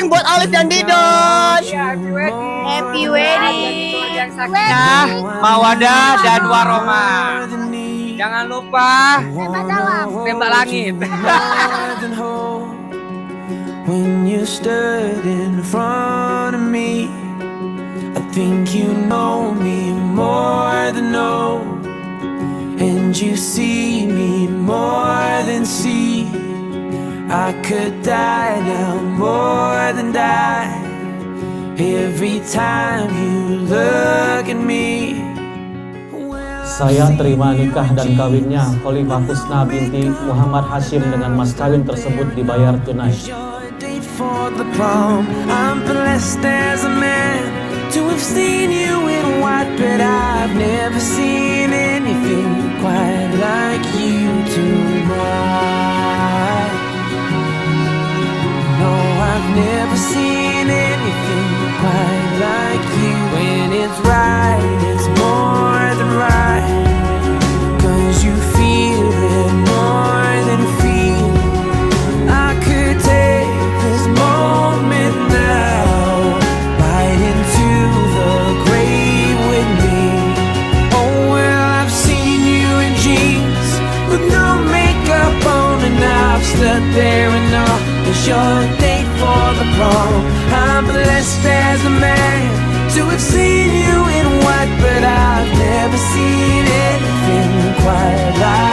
wedding buat Alif dan Didot. Happy wedding. Happy wedding. Keluarga yang sakinah, mawadah dan warahmah. Jangan lupa tembak langit. When you stood in front of me, I think you know me more than know, and you see me more than see. I could die now more than die every time you look at me. Saya terima nikah dan kawinnya Khalifah Husna binti Muhammad Hashim dengan mas kawin tersebut dibayar tunai. For the prom, I'm blessed as a man to have seen you in white, but I've never seen anything quite like you tonight. No, I've never seen anything quite like you. When it's right, it's more than right, 'cause you feel it more than feel. I could take this moment now, right into the grave with me. Oh well, I've seen you in jeans with no makeup on, and I've stood there and all. It's your date for the prom. I'm blessed as a man to have seen you in white, but I've never seen anything quite like